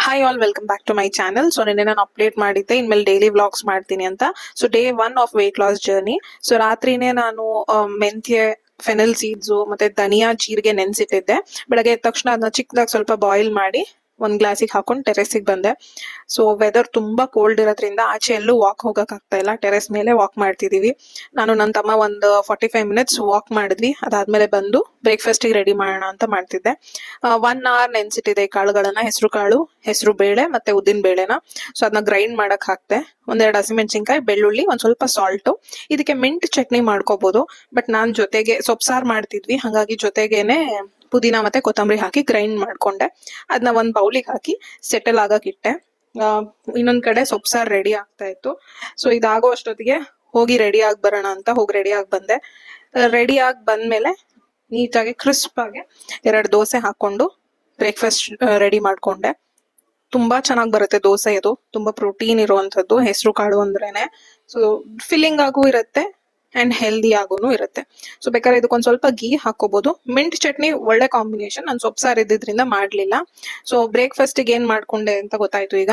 Hi all, welcome back to my channel. So ನಿನ್ನೆ ನಾನು update ಮಾಡಿದ್ದೆ ಇನ್ಮೇಲೆ ಡೈಲಿ ವ್ಲಾಗ್ಸ್ ಮಾಡ್ತೀನಿ ಅಂತ. So day 1 of weight loss journey. So ರಾತ್ರಿನೇ ನಾನು ಮೆಂತ್ಯ, ಫೆನಲ್ ಸೀಡ್ಸು ಮತ್ತೆ ಧನಿಯಾ, ಜೀರಿಗೆ ನೆನ್ಸಿಟ್ಟಿದ್ದೆ. ಬೆಳಗ್ಗೆ ಎದ್ದ ತಕ್ಷಣ ಅದನ್ನ ಚಿಕ್ಕದಾಗಿ ಸ್ವಲ್ಪ ಬಾಯ್ಲ್ ಮಾಡಿ ಒಂದ್ ಗ್ಲಾಸಿಗೆ ಹಾಕೊಂಡು ಟೆರೆಸಿಗೆ ಬಂದೆ. ಸೊ ವೆದರ್ ತುಂಬಾ ಕೋಲ್ಡ್ ಇರೋದ್ರಿಂದ ಆಚೆ ಎಲ್ಲೂ ವಾಕ್ ಹೋಗಕ್ ಆಗ್ತಾ ಇಲ್ಲ. ಟೆರೆಸ್ ಮೇಲೆ ವಾಕ್ ಮಾಡ್ತಿದೀವಿ. ನಾನು ನನ್ನ ತಮ್ಮ ಒಂದು 45 ಮಿನಿಟ್ಸ್ ವಾಕ್ ಮಾಡಿದ್ವಿ. ಅದಾದ್ಮೇಲೆ ಬಂದು ಬ್ರೇಕ್ಫಾಸ್ಟ್ ರೆಡಿ ಮಾಡೋಣ ಅಂತ ಮಾಡ್ತಿದ್ದೆ. 1 ಅವರ್ ನೆನ್ಸಿಟ್ಟಿದೆ ಕಾಳುಗಳನ್ನ, ಹೆಸರು ಕಾಳು, ಹೆಸರು ಬೇಳೆ ಮತ್ತೆ ಉದ್ದಿನ ಬೇಳೆನ. ಸೊ ಅದನ್ನ ಗ್ರೈಂಡ್ ಮಾಡಕ್ ಹಾಕ್ತೆ. 1-2 ಹಸಿಮೆಣಸಿನ್ಕಾಯಿ, ಬೆಳ್ಳುಳ್ಳಿ, ಒಂದ್ ಸ್ವಲ್ಪ ಸಾಲ್ಟ್. ಇದಕ್ಕೆ ಮಿಂಟ್ ಚಟ್ನಿ ಮಾಡ್ಕೋಬಹುದು, ಬಟ್ ನಾನ್ ಜೊತೆಗೆ ಸೊಪ್ಸಾರು ಮಾಡ್ತಿದ್ವಿ, ಹಾಗಾಗಿ ಜೊತೆಗೇನೆ ಪುದೀನ ಮತ್ತೆ ಕೊತ್ತಂಬರಿ ಹಾಕಿ ಗ್ರೈಂಡ್ ಮಾಡ್ಕೊಂಡೆ. ಅದನ್ನ ಒಂದ್ ಬೌಲಿಗೆ ಹಾಕಿ ಸೆಟಲ್ ಆಗಕ್ ಇಟ್ಟೆ. ಇನ್ನೊಂದ್ ಕಡೆ ಸೊಪ್ಸಾರು ರೆಡಿ ಆಗ್ತಾ ಇತ್ತು. ಸೊ ಇದಾಗೋ ಅಷ್ಟೊತ್ತಿಗೆ ಹೋಗಿ ರೆಡಿ ಆಗಿ ಬರೋಣ ಅಂತ ಹೋಗಿ ರೆಡಿ ಆಗಿ ಬಂದೆ. ರೆಡಿ ಆಗಿ ಬಂದ್ಮೇಲೆ ನೀಟಾಗಿ ಕ್ರಿಸ್ಪ್ ಆಗಿ 2 ದೋಸೆ ಹಾಕೊಂಡು ಬ್ರೇಕ್ಫಾಸ್ಟ್ ರೆಡಿ ಮಾಡ್ಕೊಂಡೆ. ತುಂಬಾ ಚೆನ್ನಾಗಿ ಬರುತ್ತೆ ದೋಸೆ. ಇದು ತುಂಬಾ ಪ್ರೋಟೀನ್ ಇರುವಂತದ್ದು, ಹೆಸರು ಕಾಳು ಅಂದ್ರೇನೆ. ಸೊ ಫಿಲ್ಲಿಂಗ್ ಆಗು ಇರುತ್ತೆ ಅಂಡ್ ಹೆಲ್ದಿ ಆಗೂ ಇರುತ್ತೆ. ಸೊ ಬೇಕಾದ್ರೆ ಇದಕ್ಕೊಂದ್ ಸ್ವಲ್ಪ ಗೀ ಹಾಕೋಬಹುದು. ಮಿಂಟ್ ಚಟ್ನಿ ಒಳ್ಳೆ ಕಾಂಬಿನೇಷನ್. ನಾನು ಸೊಪ್ಸಾರು ಇದ್ದಿದ್ರಿಂದ ಮಾಡ್ಲಿಲ್ಲ. ಸೊ ಬ್ರೇಕ್ಫಾಸ್ಟ್ ಏನ್ ಮಾಡ್ಕೊಂಡೆ ಅಂತ ಗೊತ್ತಾಯ್ತು. ಈಗ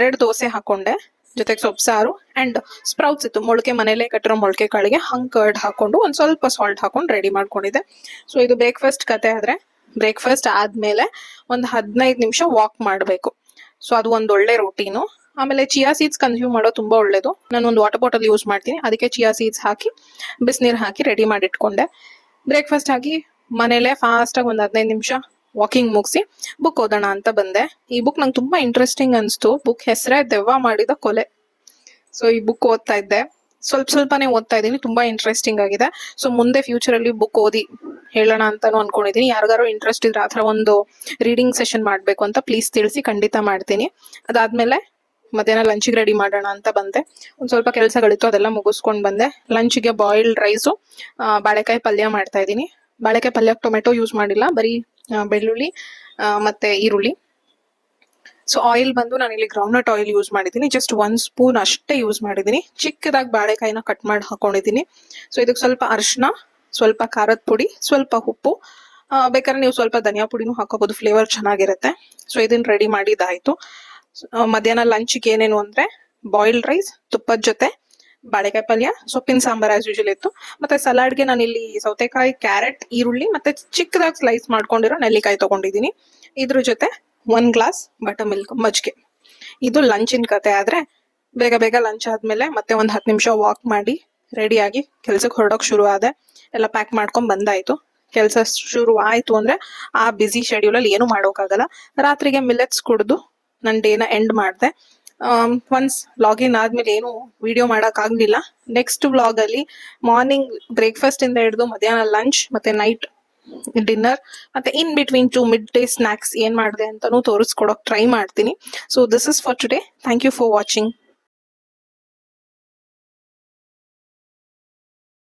2 ದೋಸೆ ಹಾಕೊಂಡೆ, ಜೊತೆಗೆ ಸೊಪ್ಸಾರು ಅಂಡ್ ಸ್ಪ್ರೌಟ್ಸ್ ಇತ್ತು, ಮೊಳಕೆ ಮನೇಲೆ ಕಟ್ಟಿರೋ ಮೊಳಕೆ ಕಾಳಿಗೆ ಹಂಗ್ ಕರ್ಡ್ ಹಾಕೊಂಡು ಒಂದ್ ಸ್ವಲ್ಪ ಸಾಲ್ಟ್ ಹಾಕೊಂಡು ರೆಡಿ ಮಾಡ್ಕೊಂಡಿದ್ದೆ. ಸೊ ಇದು ಬ್ರೇಕ್ಫಾಸ್ಟ್ ಕತೆ ಆದ್ರೆ, ಬ್ರೇಕ್ಫಾಸ್ಟ್ ಆದ್ಮೇಲೆ ಒಂದ್ 15 ನಿಮಿಷ ವಾಕ್ ಮಾಡ್ಬೇಕು. ಸೊ ಅದು ಒಂದ್ ಒಳ್ಳೆ ರೂಟೀನು. ಆಮೇಲೆ ಚಿಯಾ ಸೀಡ್ಸ್ ಕನ್ಸ್ಯೂಮ್ ಮಾಡೋದು ತುಂಬಾ ಒಳ್ಳೇದು. ನಾನು ಒಂದು ವಾಟರ್ ಬಾಟಲ್ ಯೂಸ್ ಮಾಡ್ತೀನಿ, ಅದಕ್ಕೆ ಚಿಯಾ ಸೀಡ್ಸ್ ಹಾಕಿ ಬಿಸಿನೀರು ಹಾಕಿ ರೆಡಿ ಮಾಡಿ ಇಟ್ಕೊಂಡೆ. ಬ್ರೇಕ್ಫಾಸ್ಟ್ ಆಗಿ ಮನೇಲೆ ಫಾಸ್ಟ್ ಆಗಿ ಒಂದ್ 15 ನಿಮಿಷ ವಾಕಿಂಗ್ ಮುಗಿಸಿ ಬುಕ್ ಓದೋಣ ಅಂತ ಬಂದೆ. ಈ ಬುಕ್ ನಂಗೆ ತುಂಬಾ ಇಂಟ್ರೆಸ್ಟಿಂಗ್ ಅನ್ಸ್ತು. ಬುಕ್ ಹೆಸರೇ ದೆವ್ವ ಮಾಡಿದ ಕೊಲೆ. ಸೊ ಈ ಬುಕ್ ಓದ್ತಾ ಇದ್ದೆ, ಸ್ವಲ್ಪನೇ ಓದ್ತಾ ಇದ್ದೀನಿ. ತುಂಬಾ ಇಂಟ್ರೆಸ್ಟಿಂಗ್ ಆಗಿದೆ. ಸೊ ಮುಂದೆ ಫ್ಯೂಚರ್ ಅಲ್ಲಿ ಬುಕ್ ಓದಿ ಹೇಳೋಣ ಅಂತಾನು ಅನ್ಕೊಂಡಿದೀನಿ. ಯಾರಿಗಾರು ಇಂಟ್ರೆಸ್ಟ್ ಇದ್ರೆ ಆತರ ಒಂದು ರೀಡಿಂಗ್ ಸೆಷನ್ ಮಾಡ್ಬೇಕು ಅಂತ ಪ್ಲೀಸ್ ತಿಳಿಸಿ, ಖಂಡಿತ ಮಾಡ್ತೀನಿ. ಅದಾದ್ಮೇಲೆ ಮಧ್ಯಾಹ್ನ ಲಂಚಿಗೆ ರೆಡಿ ಮಾಡೋಣ ಅಂತ ಬಂದೆ. ಒಂದ್ ಸ್ವಲ್ಪ ಕೆಲಸಗಳಿತ್ತು, ಅದೆಲ್ಲ ಮುಗಿಸ್ಕೊಂಡ್ ಬಂದೆ. ಲಂಚ್ಗೆ ಬಾಯ್ಲ್ಡ್ ರೈಸು, ಬಾಳೆಕಾಯಿ ಪಲ್ಯ ಮಾಡ್ತಾ ಇದ್ದೀನಿ. ಬಾಳೆಕಾಯಿ ಪಲ್ಯಕ್ಕೆ ಟೊಮೆಟೊ ಯೂಸ್ ಮಾಡಿಲ್ಲ, ಬರೀ ಬೆಳ್ಳುಳ್ಳಿ ಮತ್ತೆ ಈರುಳ್ಳಿ. ಸೊ ಆಯಿಲ್ ಬಂದು ನಾನು ಇಲ್ಲಿ ಗ್ರೌಂಡ್ನಟ್ ಆಯಿಲ್ ಯೂಸ್ ಮಾಡಿದ್ದೀನಿ. ಜಸ್ಟ್ 1 ಸ್ಪೂನ್ ಅಷ್ಟೇ ಯೂಸ್ ಮಾಡಿದ್ದೀನಿ. ಚಿಕ್ಕದಾಗಿ ಬಾಳೆಕಾಯಿನ ಕಟ್ ಮಾಡಿ ಹಾಕೊಂಡಿದ್ದೀನಿ. ಸೊ ಇದಕ್ಕೆ ಸ್ವಲ್ಪ ಅರಿಶಿನ, ಸ್ವಲ್ಪ ಖಾರದ ಪುಡಿ, ಸ್ವಲ್ಪ ಉಪ್ಪು, ಬೇಕಾದ್ರೆ ನೀವು ಸ್ವಲ್ಪ ಧನಿಯಾ ಪುಡಿನೂ ಹಾಕೋಬಹುದು, ಫ್ಲೇವರ್ ಚೆನ್ನಾಗಿರುತ್ತೆ. ಸೊ ಇದನ್ನ ರೆಡಿ ಮಾಡಿದಾಯ್ತು. ಮಧ್ಯಾಹ್ನ ಲಂಚ್ಗೆ ಏನೇನು ಅಂದ್ರೆ ಬಾಯ್ಲ್ಡ್ ರೈಸ್, ತುಪ್ಪದ ಜೊತೆ ಬಾಳೆಕಾಯಿ ಪಲ್ಯ, ಸೊಪ್ಪಿನ ಸಾಂಬಾರ್ ಆಸ್ ಯೂಶುವಲ್ ಇತ್ತು. ಮತ್ತೆ ಸಲಾಡ್ಗೆ ನಾನು ಇಲ್ಲಿ ಸೌತೆಕಾಯಿ, ಕ್ಯಾರೆಟ್, ಈರುಳ್ಳಿ ಮತ್ತೆ ಚಿಕ್ಕದಾಗಿ ಸ್ಲೈಸ್ ಮಾಡ್ಕೊಂಡಿರೋ ನೆಲ್ಲಿಕಾಯಿ ತಗೊಂಡಿದ್ದೀನಿ. ಇದ್ರ ಜೊತೆ 1 ಗ್ಲಾಸ್ ಬಟರ್ ಮಿಲ್ಕ್, ಮಜ್ಜಿಗೆ. ಇದು ಲಂಚಿನ ಕತೆ ಆದ್ರೆ, ಬೇಗ ಬೇಗ ಲಂಚ್ ಆದ್ಮೇಲೆ ಮತ್ತೆ ಒಂದ್ 10 ನಿಮಿಷ ವಾಕ್ ಮಾಡಿ ರೆಡಿಯಾಗಿ ಕೆಲ್ಸಕ್ಕೆ ಹೊರಡೋಕ್ ಶುರು ಆದೆ. ಎಲ್ಲ ಪ್ಯಾಕ್ ಮಾಡ್ಕೊಂಡ್ ಬಂದಾಯ್ತು. ಕೆಲಸ ಶುರು ಆಯ್ತು ಅಂದ್ರೆ ಆ ಬಿಸಿ ಶೆಡ್ಯೂಲ್ ಅಲ್ಲಿ ಏನು ಮಾಡೋಕ್ಕಾಗಲ್ಲ. ರಾತ್ರಿಗೆ ಮಿಲೆಟ್ಸ್ ಕುಡಿದು ನನ್ನ ಡೇನ ಎಂಡ್ ಮಾಡಿದೆ. ಒನ್ಸ್ ಲಾಗಿನ್ ಆದ್ಮೇಲೆ ಏನು ವಿಡಿಯೋ ಮಾಡಕ್ ಆಗ್ಲಿಲ್ಲ. ನೆಕ್ಸ್ಟ್ ವ್ಲಾಗ್ ಅಲ್ಲಿ ಮಾರ್ನಿಂಗ್ ಬ್ರೇಕ್ಫಾಸ್ಟ್ ಇಂದ ಹಿಡಿದು ಮಧ್ಯಾಹ್ನ ಲಂಚ್ ಮತ್ತೆ ನೈಟ್ ಡಿನ್ನರ್ ಮತ್ತೆ in between 2 mid day snacks ಏನ್ ಮಾಡಿದೆ ಅಂತಾನು ತೋರಿಸ್ಕೊಡಕ್ ಟ್ರೈ ಮಾಡ್ತೀನಿ. So this is for today. Thank you for watching.